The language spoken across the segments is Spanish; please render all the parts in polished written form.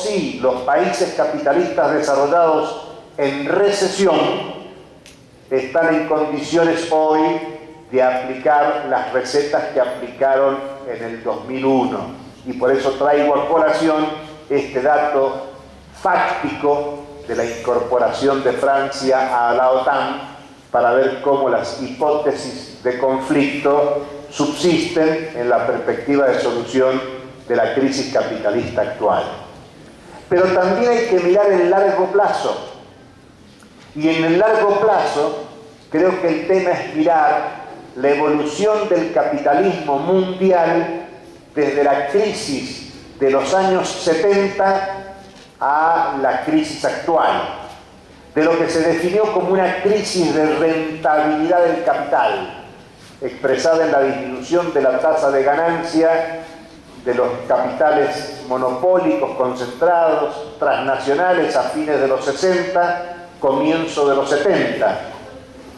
Sí, los países capitalistas desarrollados en recesión están en condiciones hoy de aplicar las recetas que aplicaron en el 2001. Y por eso traigo a colación este dato fáctico de la incorporación de Francia a la OTAN para ver cómo las hipótesis de conflicto subsisten en la perspectiva de solución de la crisis capitalista actual. Pero también hay que mirar el largo plazo. Y en el largo plazo, creo que el tema es mirar la evolución del capitalismo mundial desde la crisis de los años 70 a la crisis actual, de lo que se definió como una crisis de rentabilidad del capital, expresada en la disminución de la tasa de ganancia de los capitales monopólicos, concentrados, transnacionales a fines de los 60, comienzo de los 70,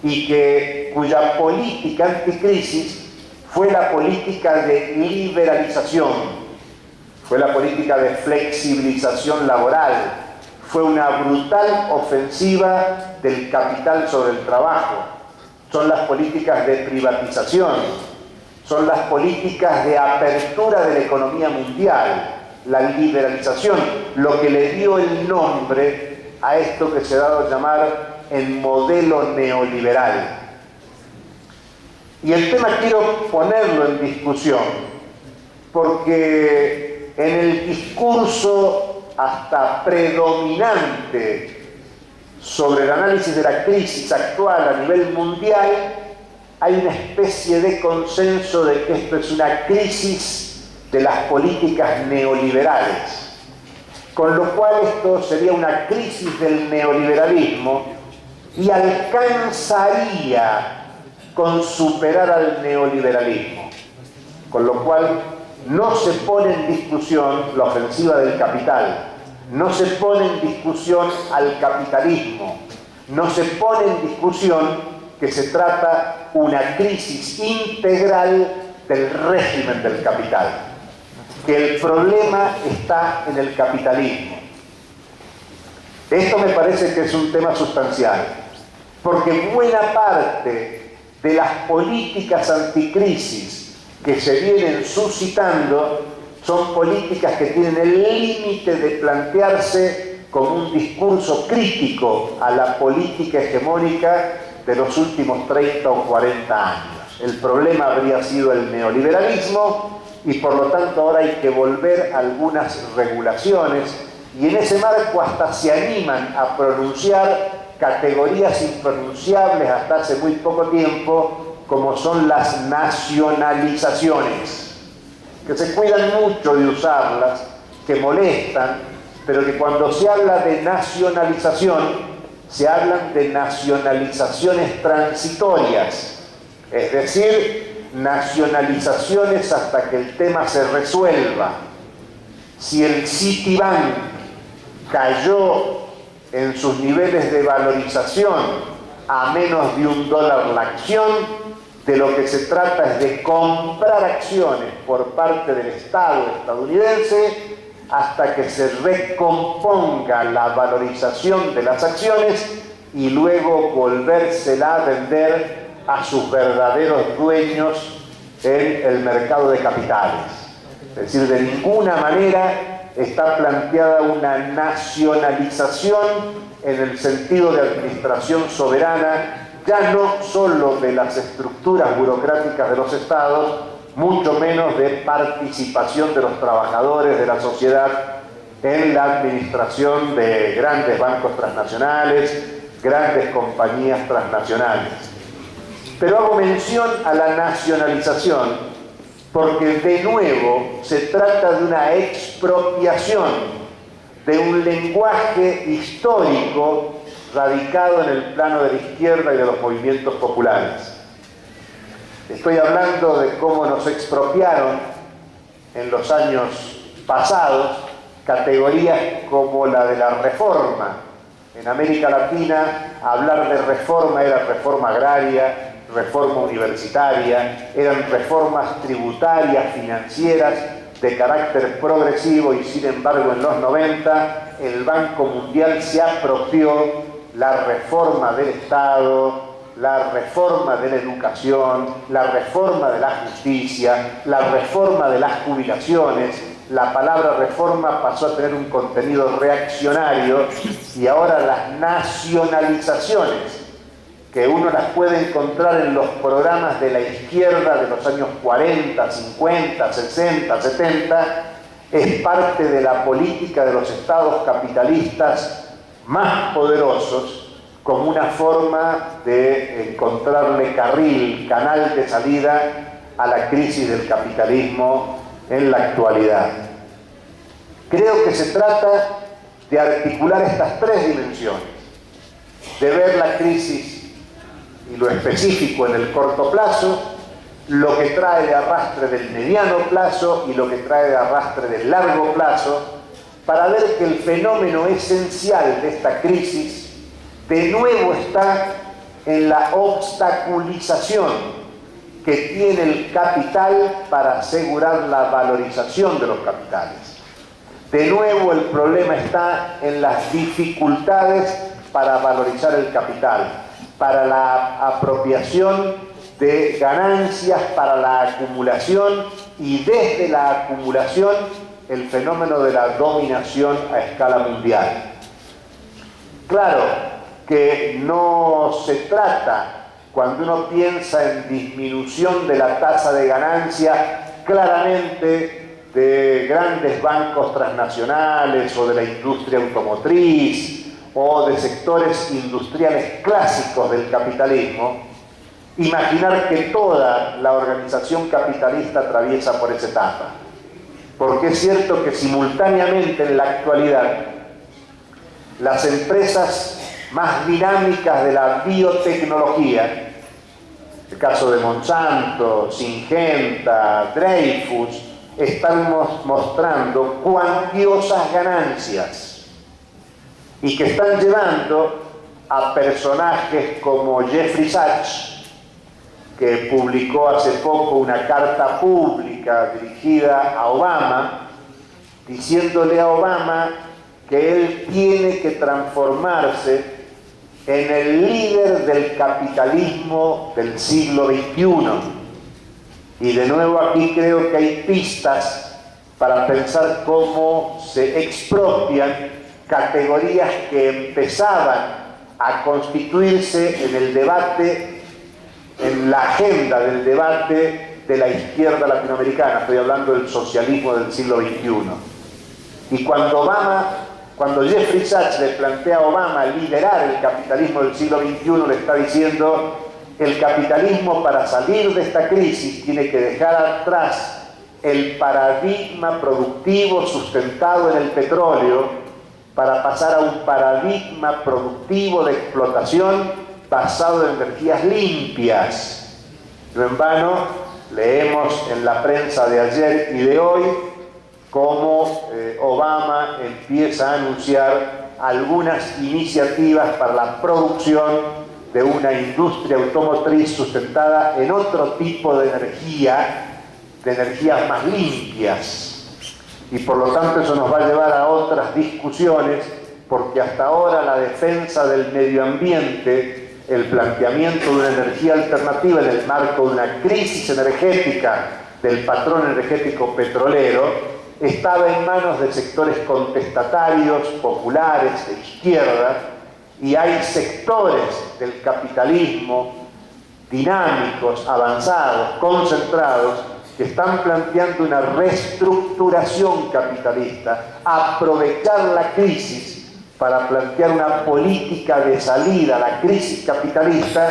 y cuya política anticrisis fue la política de liberalización, fue la política de flexibilización laboral, fue una brutal ofensiva del capital sobre el trabajo, son las políticas de privatización, son las políticas de apertura de la economía mundial, la liberalización, lo que le dio el nombre a esto que se ha dado a llamar el modelo neoliberal. Y el tema quiero ponerlo en discusión, porque en el discurso hasta predominante sobre el análisis de la crisis actual a nivel mundial, hay una especie de consenso de que esto es una crisis de las políticas neoliberales, con lo cual esto sería una crisis del neoliberalismo y alcanzaría con superar al neoliberalismo, con lo cual no se pone en discusión la ofensiva del capital, no se pone en discusión al capitalismo, no se pone en discusión que se trata una crisis integral del régimen del capital, que el problema está en el capitalismo. Esto me parece que es un tema sustancial, porque buena parte de las políticas anticrisis que se vienen suscitando son políticas que tienen el límite de plantearse como un discurso crítico a la política hegemónica de los últimos 30 o 40 años. El problema habría sido el neoliberalismo y por lo tanto ahora hay que volver a algunas regulaciones y en ese marco hasta se animan a pronunciar categorías impronunciables hasta hace muy poco tiempo, como son las nacionalizaciones, que se cuidan mucho de usarlas, que molestan, pero que cuando se habla de nacionalización, se hablan de nacionalizaciones transitorias, es decir, nacionalizaciones hasta que el tema se resuelva. Si el Citibank cayó en sus niveles de valorización a menos de $1 la acción, de lo que se trata es de comprar acciones por parte del Estado estadounidense hasta que se recomponga la valorización de las acciones y luego volvérsela a vender a sus verdaderos dueños en el mercado de capitales. Es decir, de ninguna manera está planteada una nacionalización en el sentido de administración soberana, ya no solo de las estructuras burocráticas de los estados, mucho menos de participación de los trabajadores de la sociedad en la administración de grandes bancos transnacionales, grandes compañías transnacionales. Pero hago mención a la nacionalización porque de nuevo se trata de una expropiación de un lenguaje histórico radicado en el plano de la izquierda y de los movimientos populares. Estoy hablando de cómo nos expropiaron en los años pasados categorías como la de la reforma. En América Latina, hablar de reforma era reforma agraria, reforma universitaria, eran reformas tributarias, financieras, de carácter progresivo y sin embargo en los 90 el Banco Mundial se apropió la reforma del Estado, la reforma de la educación, la reforma de la justicia, la reforma de las jubilaciones. La palabra reforma pasó a tener un contenido reaccionario y ahora las nacionalizaciones, que uno las puede encontrar en los programas de la izquierda de los años 40, 50, 60, 70, es parte de la política de los estados capitalistas más poderosos, como una forma de encontrarle canal de salida a la crisis del capitalismo en la actualidad. Creo que se trata de articular estas tres dimensiones, de ver la crisis y lo específico en el corto plazo, lo que trae de arrastre del mediano plazo y lo que trae de arrastre del largo plazo, para ver que el fenómeno esencial de esta crisis de nuevo está en la obstaculización que tiene el capital para asegurar la valorización de los capitales. De nuevo el problema está en las dificultades para valorizar el capital, para la apropiación de ganancias, para la acumulación y desde la acumulación el fenómeno de la dominación a escala mundial. Claro que no se trata, cuando uno piensa en disminución de la tasa de ganancia, claramente de grandes bancos transnacionales o de la industria automotriz o de sectores industriales clásicos del capitalismo, imaginar que toda la organización capitalista atraviesa por esa etapa. Porque es cierto que simultáneamente en la actualidad las empresas más dinámicas de la biotecnología, el caso de Monsanto, Syngenta, Dreyfus, están mostrando cuantiosas ganancias y que están llevando a personajes como Jeffrey Sachs, que publicó hace poco una carta pública dirigida a Obama, diciéndole a Obama que él tiene que transformarse en el líder del capitalismo del siglo XXI. Y de nuevo aquí creo que hay pistas para pensar cómo se expropian categorías que empezaban a constituirse en el debate, en la agenda del debate de la izquierda latinoamericana. Estoy hablando del socialismo del siglo XXI. Y cuando Jeffrey Sachs le plantea a Obama liderar el capitalismo del siglo XXI, le está diciendo: el capitalismo, para salir de esta crisis, tiene que dejar atrás el paradigma productivo sustentado en el petróleo para pasar a un paradigma productivo de explotación basado en energías limpias. No en vano leemos en la prensa de ayer y de hoy cómo Obama empieza a anunciar algunas iniciativas para la producción de una industria automotriz sustentada en otro tipo de energías más limpias. Y por lo tanto eso nos va a llevar a otras discusiones, porque hasta ahora la defensa del medio ambiente, el planteamiento de una energía alternativa en el marco de una crisis energética del patrón energético petrolero, estaba en manos de sectores contestatarios, populares, de izquierda, y hay sectores del capitalismo dinámicos, avanzados, concentrados, que están planteando una reestructuración capitalista, aprovechar la crisis para plantear una política de salida a la crisis capitalista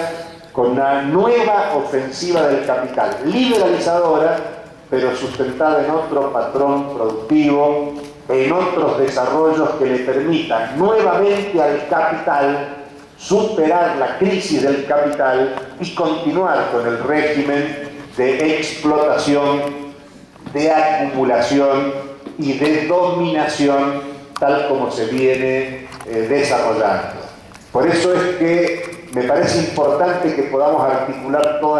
con una nueva ofensiva del capital, liberalizadora, pero sustentada en otro patrón productivo, en otros desarrollos que le permitan nuevamente al capital superar la crisis del capital y continuar con el régimen de explotación, de acumulación y de dominación tal como se viene desarrollando. Por eso es que me parece importante que podamos articular todas